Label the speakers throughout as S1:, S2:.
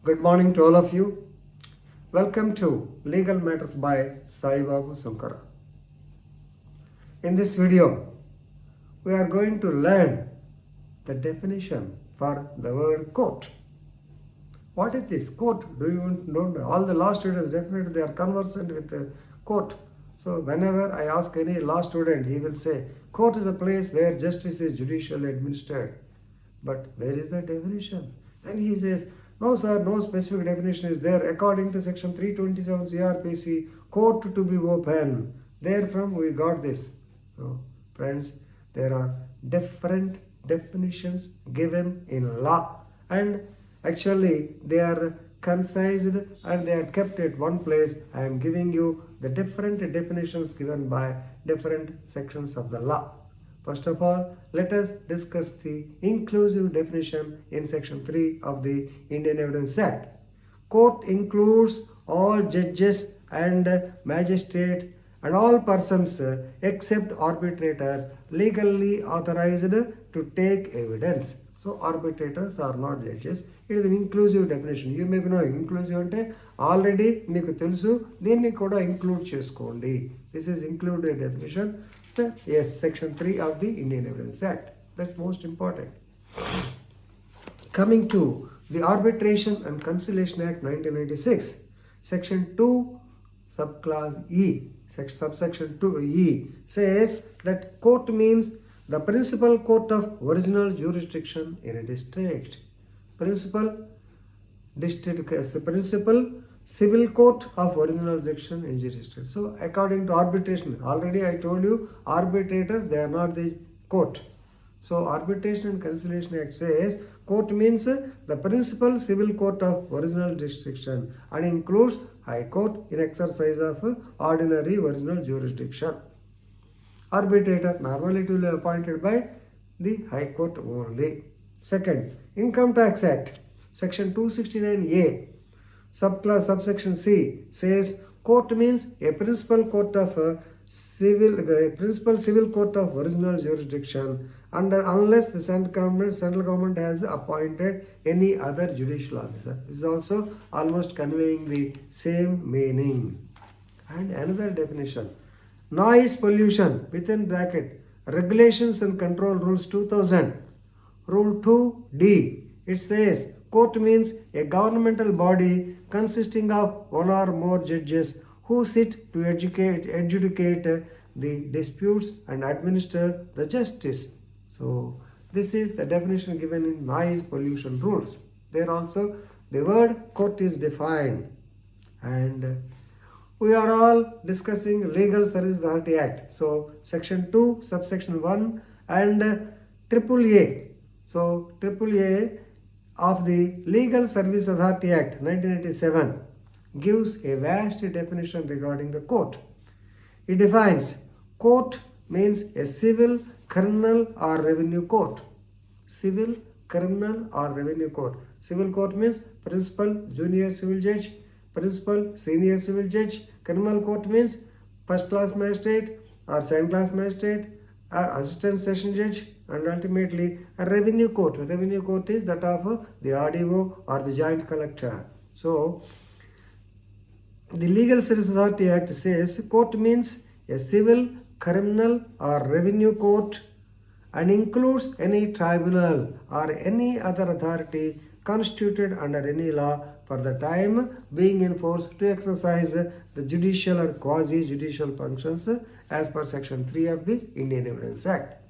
S1: Good morning to all of you. Welcome to Legal Matters by Sai Babu Sunkara. In this video, we are going to learn the definition for the word court. What is this court? Do you know? All the law students definitely they are conversant with the court. So whenever I ask any law student, he will say, court is a place where justice is judicially administered. But where is the definition? Then he says, no sir, no specific definition is there. According to section 327 CRPC, court to be open. Therefrom we got this. So friends, there are different definitions given in law, and actually they are concised and they are kept at one place. I am giving you the different definitions given by different sections of the law. First of all, let us discuss the inclusive definition in section 3 of the Indian Evidence Act. Court includes all judges and magistrate and all persons except arbitrators legally authorized to take evidence. So arbitrators are not judges. It is an inclusive definition. You may know inclusive ante already meeku telusu, దీన్ని కూడా include చేసుకోండి. This is included definition. So yes, section 3 of the Indian Evidence Act. That's most important. Coming to the Arbitration and Conciliation Act 1996, section 2 subclause E, subsection 2E says that court means the principal court of original jurisdiction in a district. Principal civil court of original jurisdiction in a district. So according to arbitration, already I told you, arbitrators, they are not the court. So Arbitration and Conciliation Act says court means the principal civil court of original jurisdiction and includes High Court in exercise of ordinary original jurisdiction. Arbitrator normally to be appointed by the High Court only. Second, Income Tax Act, section 269A, subsection C says court means a principal civil court of original jurisdiction unless the central government has appointed any other judicial officer. This is also almost conveying the same meaning. And another definition, noise pollution within bracket regulations and control rules 2000, rule 2D, it says court means a governmental body consisting of one or more judges who sit to adjudicate the disputes and administer the justice. So this is the definition given in noise pollution rules. There also the word court is defined, and we are all discussing Legal Service Authority Act. So section 2 subsection 1 and AAA. So AAA of the Legal Service Authority Act 1987 gives a vast definition regarding the court. It defines court means a civil, criminal or revenue court. Civil, criminal or revenue court. Civil court means principal, junior civil judge, principal, senior civil judge. Criminal court means first class magistrate or second class magistrate or assistant session judge, and ultimately a revenue court. A revenue court is that of the RDO or the joint collector. So the Legal Service Authority Act says court means a civil, criminal or revenue court and includes any tribunal or any other authority constituted under any law for the time being in force to exercise the judicial or quasi-judicial functions as per section 3 of the Indian Evidence Act.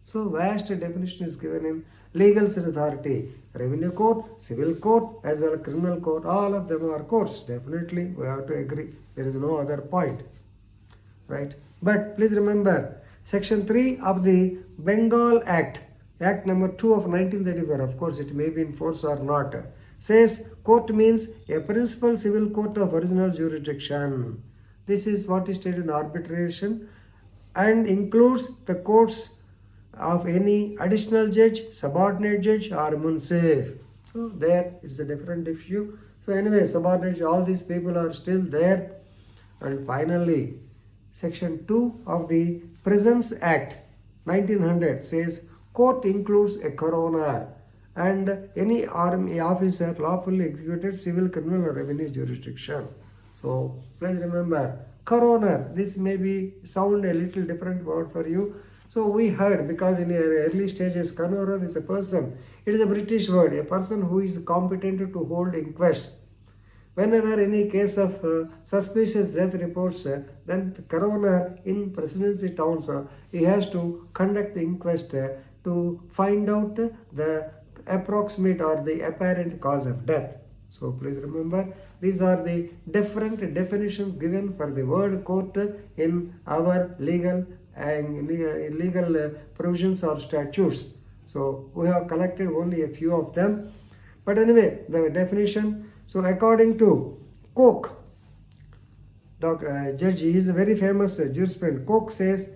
S1: So vast definition is given in Legal Service Authority. Revenue court, civil court as well as criminal court, all of them are courts. Definitely we have to agree. There is no other point. Right? But please remember, section 3 of the Bengal Act, Act number 2 of 1934, of course it may be in force or not, says court means a principal civil court of original jurisdiction. This is what is stated in arbitration and includes the courts of any additional judge, subordinate judge or munsif. So there it's a different issue. So anyway, subordinate, all these people are still there. And finally, section 2 of the Prisons Act 1900 says court includes a coroner and any army officer lawfully executed civil, criminal or revenue jurisdiction. So please remember, coroner, this may be sound a little different word for you. So we heard, because in early stages coroner is a person, it is a British word, a person who is competent to hold inquests. Whenever any case of suspicious death reports, then the coroner in presidency towns, he has to conduct the inquest to find out the approximate or the apparent cause of death. So please remember, these are the different definitions given for the word court in our legal provisions or statutes. So we have collected only a few of them. But anyway, the definition. So according to Koch, judge, he is a very famous jurisprudent. Koch says,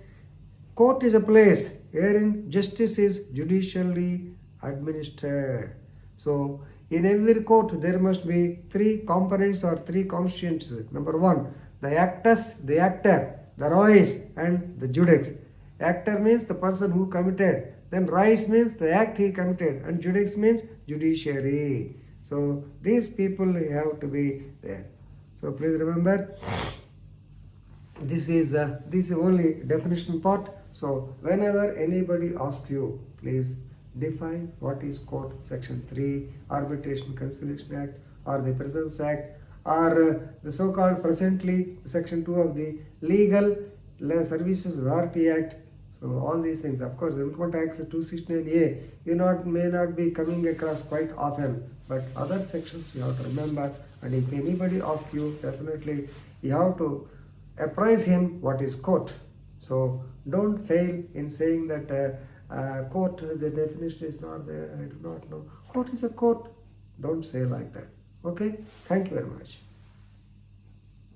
S1: court is a place wherein justice is judicially administered. So in every court there must be three components or three constituents. Number one, the actors, the actor, the res, and the judex. Actor means the person who committed. Then res means the act he committed, and judex means judiciary. So these people have to be there. So please remember, this is only definition part. So whenever anybody asks you, please define what is court, Section 3, Arbitration Conciliation Act, or the Presence Act, or the so-called presently Section 2 of the Legal Services Authority Act. So all these things, of course, Income Tax 269A, may not be coming across quite often, but other sections you have to remember. And if anybody asks you, definitely you have to apprise him what is court. So don't fail in saying that court, the definition is not there, I do not know. Court is a court. Don't say like that. Okay, thank you very much.